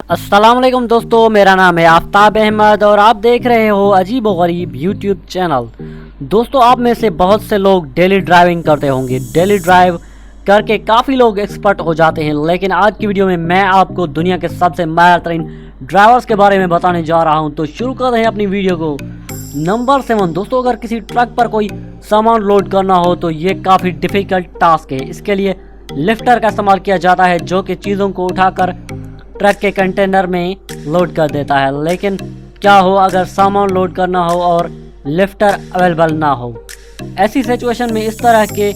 अस्सलाम वालेकुम दोस्तों, मेरा नाम है आफ्ताब अहमद और आप देख रहे हो अजीब व गरीब यूट्यूब चैनल। दोस्तों, आप में से बहुत से लोग डेली ड्राइविंग करते होंगे। डेली ड्राइव करके काफ़ी लोग एक्सपर्ट हो जाते हैं, लेकिन आज की वीडियो में मैं आपको दुनिया के सबसे माहिर तरीन ड्राइवर्स के बारे में बताने जा रहा हूं। तो शुरू करते हैं अपनी वीडियो को। नंबर 7 दोस्तों, अगर किसी ट्रक पर कोई सामान लोड करना हो तो ये काफ़ी डिफ़िकल्ट टास्क है। इसके लिए लिफ्टर का इस्तेमाल किया जाता है, जो कि चीज़ों को उठाकर ट्रक के कंटेनर में लोड कर देता है। लेकिन क्या हो अगर सामान लोड करना हो और लिफ्टर अवेलेबल ना हो? ऐसी सिचुएशन में इस तरह के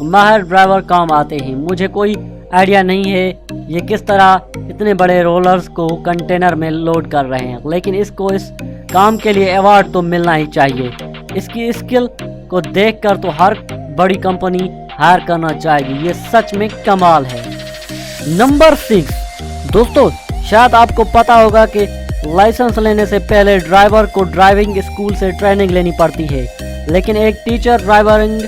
माहिर ड्राइवर काम आते हैं। मुझे कोई आइडिया नहीं है ये किस तरह इतने बड़े रोलर्स को कंटेनर में लोड कर रहे हैं, लेकिन इसको इस काम के लिए अवार्ड तो मिलना ही चाहिए। इसकी स्किल को देखकर तो हर बड़ी कंपनी हायर करना चाहेगी। ये सच में कमाल है। नंबर 6 दोस्तों, शायद आपको पता होगा कि लाइसेंस लेने से पहले ड्राइवर को ड्राइविंग स्कूल से ट्रेनिंग लेनी पड़ती है, लेकिन एक टीचर ड्राइविंग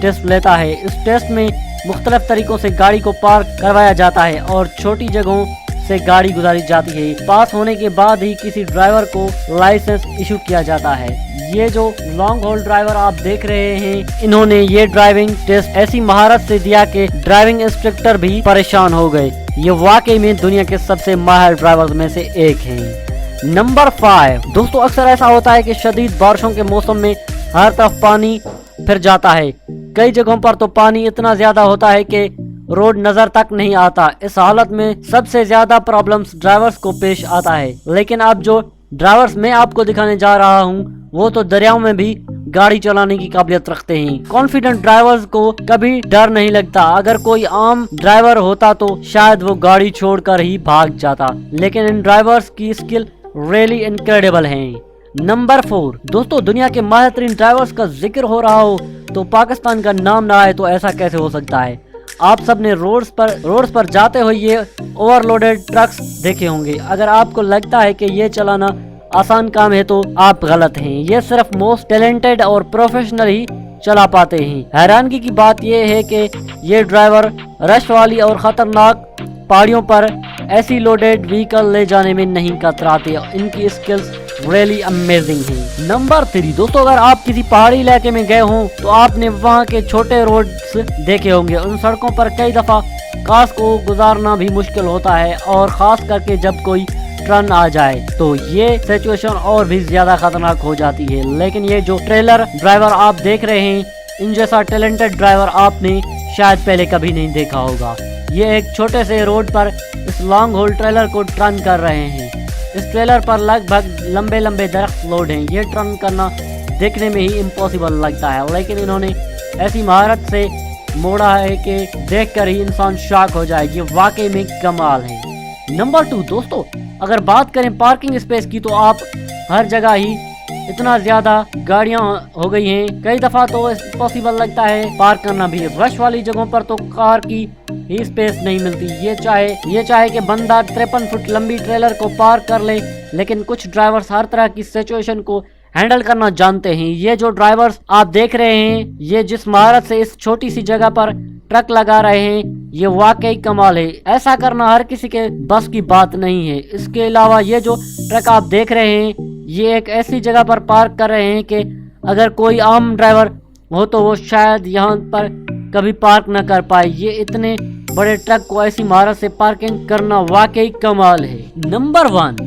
टेस्ट लेता है। इस टेस्ट में मुख्तलिफ तरीकों से गाड़ी को पार्क करवाया जाता है और छोटी जगहों से गाड़ी गुजारी जाती है। पास होने के बाद ही किसी ड्राइवर को लाइसेंस इशू किया जाता है। ये जो लॉन्ग हॉल ड्राइवर आप देख रहे हैं, इन्होंने ये ड्राइविंग टेस्ट ऐसी महारत से दिया कि ड्राइविंग इंस्ट्रक्टर भी परेशान हो गए। ये वाकई में दुनिया के सबसे माहिर ड्राइवर्स में से एक हैं। नंबर 5 दोस्तों, अक्सर ऐसा होता है कि शदीद बारिशों के मौसम में हर तरफ पानी फिर जाता है। कई जगहों पर तो पानी इतना ज्यादा होता है कि रोड नजर तक नहीं आता। इस हालत में सबसे ज्यादा प्रॉब्लम्स ड्राइवर्स को पेश आता है। लेकिन अब जो ड्राइवर्स मैं आपको दिखाने जा रहा हूँ वो तो दरियाओं में भी गाड़ी चलाने की काबिलियत रखते हैं। कॉन्फिडेंट ड्राइवर्स को कभी डर नहीं लगता। अगर कोई आम ड्राइवर होता तो शायद वो गाड़ी छोड़कर ही भाग जाता, लेकिन इन ड्राइवर्स की स्किल रियली इनक्रेडिबल है। नंबर 4 दोस्तों, दुनिया के माहिर तरीन ड्राइवर्स का जिक्र हो रहा हो तो पाकिस्तान का नाम ना आए तो ऐसा कैसे हो सकता है? आप सब ने रोड्स पर जाते हुए ये ओवरलोडेड ट्रक्स देखे होंगे। अगर आपको लगता है कि ये चलाना आसान काम है तो आप गलत हैं। ये सिर्फ मोस्ट टैलेंटेड और प्रोफेशनल ही चला पाते हैं। हैरानगी की बात यह है कि ये ड्राइवर रश वाली और खतरनाक पहाड़ियों पर ऐसी लोडेड व्हीकल ले जाने में नहीं कतराते। इनकी स्किल्स रियली अमेजिंग है। नंबर 3 दोस्तों, अगर आप किसी पहाड़ी इलाके में गए हों तो आपने वहां के छोटे रोड्स देखे होंगे। उन सड़कों पर कई दफा कार्स को गुजारना भी मुश्किल होता है, और खास करके जब कोई टर्न आ जाए तो ये सिचुएशन और भी ज्यादा खतरनाक हो जाती है। लेकिन ये जो ट्रेलर ड्राइवर आप देख रहे हैं, इन जैसा टैलेंटेड ड्राइवर आपने शायद पहले कभी नहीं देखा होगा। ये एक छोटे से रोड पर इस लॉन्ग होल ट्रेलर को टर्न कर रहे हैं। इस ट्रेलर पर लगभग लंबे लंबे दरख्त लोड हैं। ये टर्न करना देखने में ही इम्पॉसिबल लगता है, लेकिन इन्होंने ऐसी महारत से मोड़ा है कि देखकर ही इंसान शॉक हो जाए। ये वाकई में कमाल है। नंबर 2 दोस्तों, अगर बात करें पार्किंग स्पेस की तो आप हर जगह ही इतना ज्यादा गाड़ियां हो गई हैं, कई दफा तो पॉसिबल लगता है पार्क करना भी। रश वाली जगहों पर तो कार की ही स्पेस नहीं मिलती। ये चाहे कि बंदा 53 फुट लंबी ट्रेलर को पार्क कर ले, लेकिन कुछ ड्राइवर्स हर तरह की सिचुएशन को हैंडल करना जानते हैं। ये जो ड्राइवर्स आप देख रहे हैं, ये जिस महारत से इस छोटी सी जगह पर ट्रक लगा रहे हैं, ये वाकई कमाल है। ऐसा करना हर किसी के बस की बात नहीं है। इसके अलावा ये जो ट्रक आप देख रहे हैं, ये एक ऐसी जगह पर पार्क कर रहे हैं कि अगर कोई आम ड्राइवर हो तो वो शायद यहाँ पर कभी पार्क न कर पाए। ये इतने बड़े ट्रक को ऐसी महारत से पार्किंग करना वाकई कमाल है। नंबर 1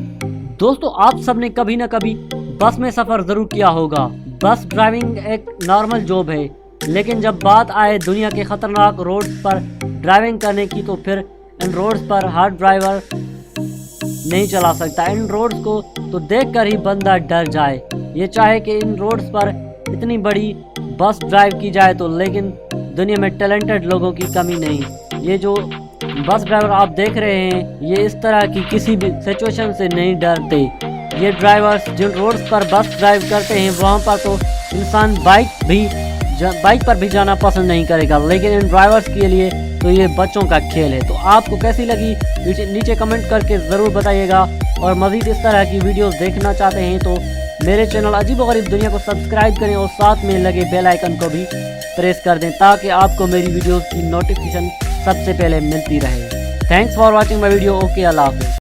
दोस्तों, आप सबने कभी न कभी बस में सफर जरूर किया होगा। बस ड्राइविंग एक नॉर्मल जॉब है, लेकिन जब बात आए दुनिया के खतरनाक रोड्स पर ड्राइविंग करने की तो फिर इन रोड्स पर हर ड्राइवर नहीं चला सकता। इन रोड्स को तो देखकर ही बंदा डर जाए। ये चाहे कि इन रोड्स पर इतनी बड़ी बस ड्राइव की जाए तो, लेकिन दुनिया में टैलेंटेड लोगों की कमी नहीं। ये जो बस ड्राइवर आप देख रहे हैं, ये इस तरह की किसी भी सिचुएशन से नहीं डरते। ये ड्राइवर्स जिन रोड्स पर बस ड्राइव करते हैं वहाँ पर तो इंसान बाइक पर भी जाना पसंद नहीं करेगा, लेकिन इन ड्राइवर्स के लिए तो ये बच्चों का खेल है। तो आपको कैसी लगी नीचे कमेंट करके ज़रूर बताइएगा, और मज़ीद इस तरह की वीडियोस देखना चाहते हैं तो मेरे चैनल अजीब व गरीब दुनिया को सब्सक्राइब करें और साथ में लगे बेल आइकन को भी प्रेस कर दें, ताकि आपको मेरी वीडियोस की नोटिफिकेशन सबसे पहले मिलती रहे। Thanks for watching my video. Okay, Allah हाफ़िज़।